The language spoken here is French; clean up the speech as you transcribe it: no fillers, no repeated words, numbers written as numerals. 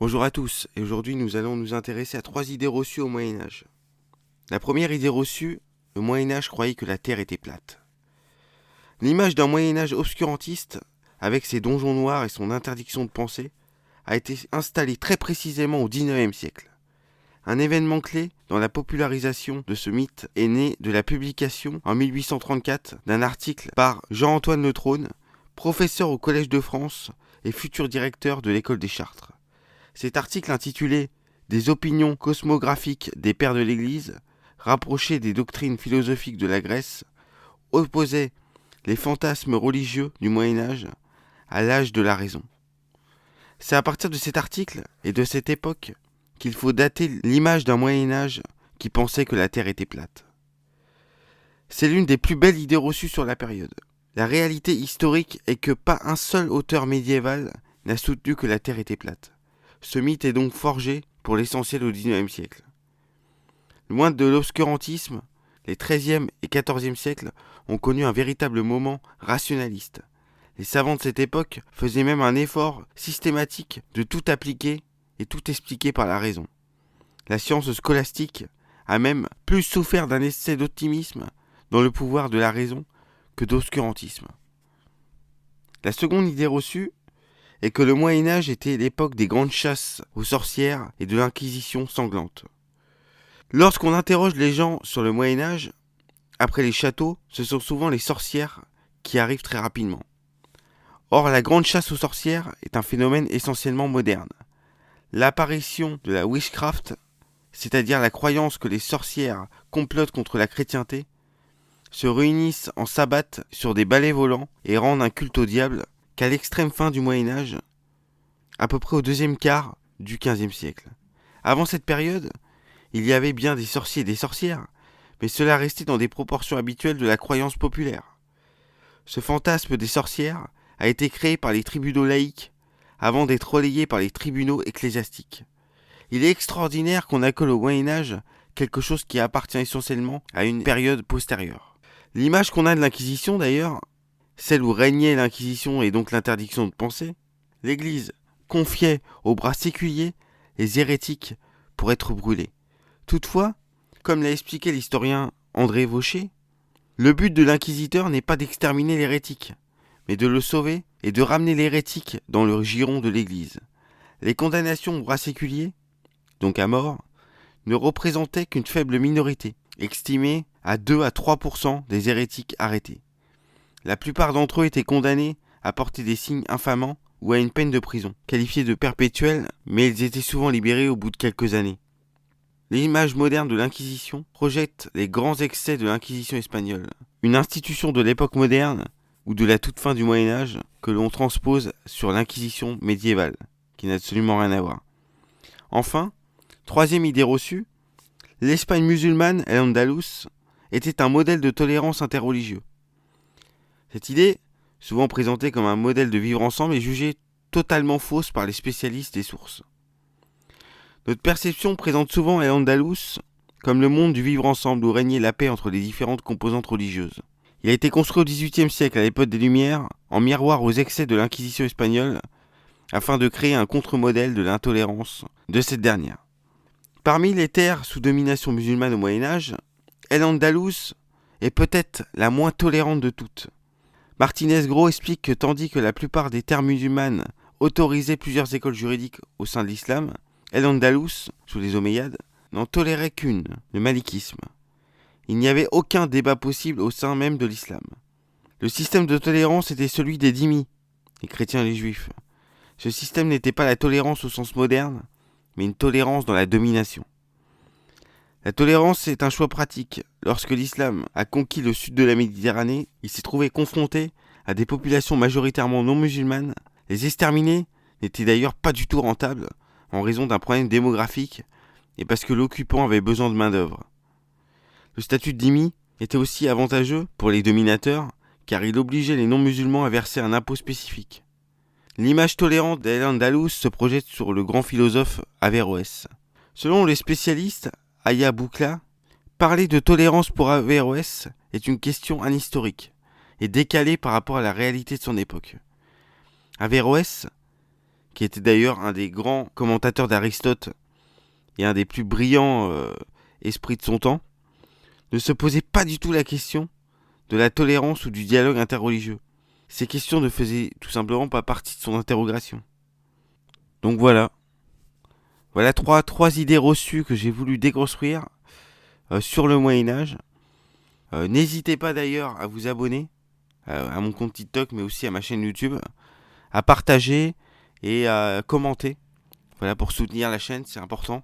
Bonjour à tous, et aujourd'hui nous allons nous intéresser à 3 idées reçues au Moyen-Âge. La première idée reçue, le Moyen-Âge croyait que la Terre était plate. L'image d'un Moyen-Âge obscurantiste, avec ses donjons noirs et son interdiction de penser, a été installée très précisément au XIXe siècle. Un événement clé dans la popularisation de ce mythe est né de la publication en 1834 d'un article par Jean-Antoine Le Trône, professeur au Collège de France et futur directeur de l'école des Chartres. Cet article intitulé « Des opinions cosmographiques des pères de l'Église, rapprochées des doctrines philosophiques de la Grèce », opposait les fantasmes religieux du Moyen-Âge à l'âge de la raison. C'est à partir de cet article et de cette époque qu'il faut dater l'image d'un Moyen-Âge qui pensait que la Terre était plate. C'est l'une des plus belles idées reçues sur la période. La réalité historique est que pas un seul auteur médiéval n'a soutenu que la Terre était plate. Ce mythe est donc forgé pour l'essentiel au XIXe siècle. Loin de l'obscurantisme, les XIIIe et XIVe siècles ont connu un véritable moment rationaliste. Les savants de cette époque faisaient même un effort systématique de tout appliquer et tout expliquer par la raison. La science scolastique a même plus souffert d'un excès d'optimisme dans le pouvoir de la raison que d'obscurantisme. La seconde idée reçue est que le Moyen-Âge était l'époque des grandes chasses aux sorcières et de l'inquisition sanglante. Lorsqu'on interroge les gens sur le Moyen-Âge, après les châteaux, ce sont souvent les sorcières qui arrivent très rapidement. Or, la grande chasse aux sorcières est un phénomène essentiellement moderne. L'apparition de la witchcraft, c'est-à-dire la croyance que les sorcières complotent contre la chrétienté, se réunissent en sabbat sur des balais volants et rendent un culte au diable, qu'à l'extrême fin du Moyen-Âge, à peu près au deuxième quart du XVe siècle. Avant cette période, il y avait bien des sorciers et des sorcières, mais cela restait dans des proportions habituelles de la croyance populaire. Ce fantasme des sorcières a été créé par les tribunaux laïques avant d'être relayé par les tribunaux ecclésiastiques. Il est extraordinaire qu'on accole au Moyen-Âge quelque chose qui appartient essentiellement à une période postérieure. L'image qu'on a de l'Inquisition d'ailleurs, celle où régnait l'Inquisition et donc l'interdiction de penser, l'Église confiait aux bras séculiers les hérétiques pour être brûlés. Toutefois, comme l'a expliqué l'historien André Vaucher, le but de l'inquisiteur n'est pas d'exterminer l'hérétique, mais de le sauver et de ramener l'hérétique dans le giron de l'Église. Les condamnations aux bras séculiers, donc à mort, ne représentaient qu'une faible minorité, estimée à 2 à 3% des hérétiques arrêtés. La plupart d'entre eux étaient condamnés à porter des signes infamants ou à une peine de prison, qualifiée de perpétuelle, mais ils étaient souvent libérés au bout de quelques années. L'image moderne de l'Inquisition projette les grands excès de l'Inquisition espagnole, une institution de l'époque moderne ou de la toute fin du Moyen-Âge que l'on transpose sur l'Inquisition médiévale, qui n'a absolument rien à voir. Enfin, troisième idée reçue, l'Espagne musulmane, Al-Andalus, était un modèle de tolérance interreligieux. Cette idée, souvent présentée comme un modèle de vivre ensemble, est jugée totalement fausse par les spécialistes des sources. Notre perception présente souvent Al-Andalus comme le monde du vivre ensemble où régnait la paix entre les différentes composantes religieuses. Il a été construit au XVIIIe siècle à l'époque des Lumières, en miroir aux excès de l'Inquisition espagnole, afin de créer un contre-modèle de l'intolérance de cette dernière. Parmi les terres sous domination musulmane au Moyen-Âge, Al-Andalus est peut-être la moins tolérante de toutes. Martinez Gros explique que tandis que la plupart des terres musulmanes autorisaient plusieurs écoles juridiques au sein de l'islam, Al-Andalus, sous les Omeyyades, n'en tolérait qu'une, le malikisme. Il n'y avait aucun débat possible au sein même de l'islam. Le système de tolérance était celui des dhimmis, les chrétiens et les juifs. Ce système n'était pas la tolérance au sens moderne, mais une tolérance dans la domination. La tolérance est un choix pratique. Lorsque l'islam a conquis le sud de la Méditerranée, il s'est trouvé confronté à des populations majoritairement non musulmanes. Les exterminer n'était d'ailleurs pas du tout rentable en raison d'un problème démographique et parce que l'occupant avait besoin de main-d'œuvre. Le statut de dhimmi était aussi avantageux pour les dominateurs car il obligeait les non-musulmans à verser un impôt spécifique. L'image tolérante d'Al-Andalus se projette sur le grand philosophe Averroès. Selon les spécialistes, Aya Boukla, parler de tolérance pour Averroès est une question anhistorique et décalée par rapport à la réalité de son époque. Averroès, qui était d'ailleurs un des grands commentateurs d'Aristote et un des plus brillants esprits de son temps, ne se posait pas du tout la question de la tolérance ou du dialogue interreligieux. Ces questions ne faisaient tout simplement pas partie de son interrogation. Donc voilà. Voilà trois idées reçues que j'ai voulu déconstruire sur le Moyen-Âge. N'hésitez pas d'ailleurs à vous abonner à mon compte TikTok, mais aussi à ma chaîne YouTube, à partager et à commenter. Voilà, pour soutenir la chaîne, c'est important.